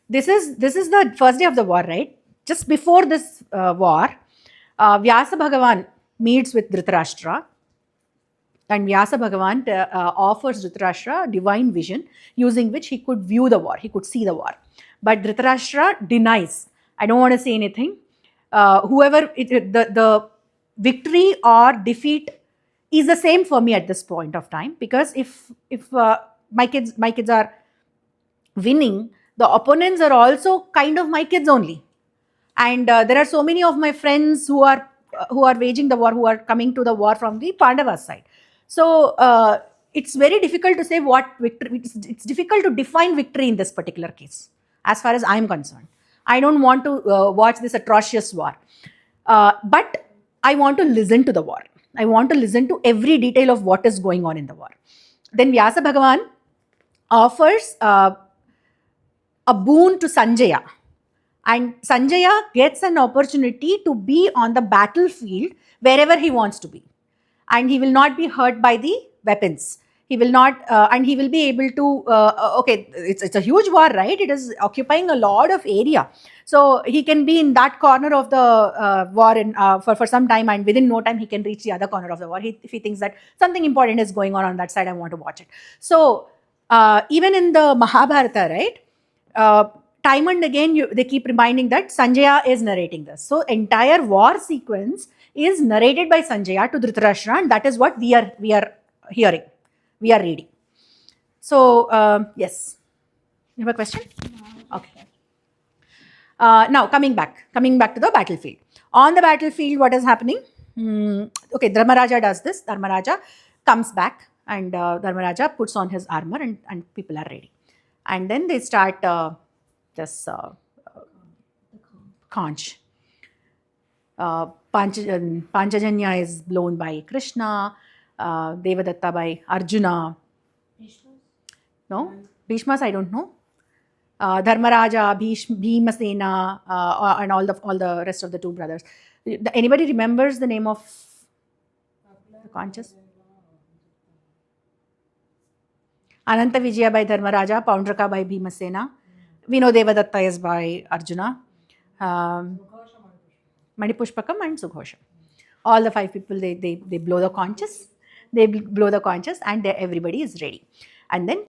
this is the first day of the war, right? Just before this war, Vyasa Bhagavan meets with Dhritarashtra, and Vyasa Bhagavan offers Dhritarashtra divine vision using which he could view the war, he could see the war. But Dhritarashtra denies. I don't want to say anything. The victory or defeat is the same for me at this point of time, because if my kids are winning, the opponents are also kind of my kids only. And there are so many of my friends who are waging the war, who are coming to the war from the Pandavas side. So it's very difficult to say what victory. It's difficult to define victory in this particular case, as far as I'm concerned. I don't want to watch this atrocious war, but I want to listen to the war. I want to listen to every detail of what is going on in the war. Then Vyasa Bhagavan offers a boon to Sanjaya. And Sanjaya gets an opportunity to be on the battlefield wherever he wants to be. And he will not be hurt by the weapons. He will not, and he will be able to, okay, it's a huge war, right? It is occupying a lot of area. So he can be in that corner of the war for some time, and within no time he can reach the other corner of the war. If he thinks that something important is going on that side, I want to watch it. So even in the Mahabharata, right? Time and again, they keep reminding that Sanjaya is narrating this. So entire war sequence is narrated by Sanjaya to Dhritarashtra, and that is what we are hearing, we are reading. So yes, you have a question? Okay. Now coming back to the battlefield. On the battlefield, what is happening? Okay, Dharmaraja does this. Dharmaraja comes back, and Dharmaraja puts on his armor, and people are ready. And then they start this conch. Panchajanya is blown by Krishna, Devadatta by Arjuna. No? Bhishmas, I don't know. Dharmaraja, Bhimasena, and all the rest of the two brothers. Anybody remembers the name of the conches? Ananta Vijaya by Dharmaraja, Paundraka by Bhimasena. We know Devadatta is by Arjuna. Manipushpakam and Sughosha. All the 5 people, they blow the conches. They blow the conches, and everybody is ready. And then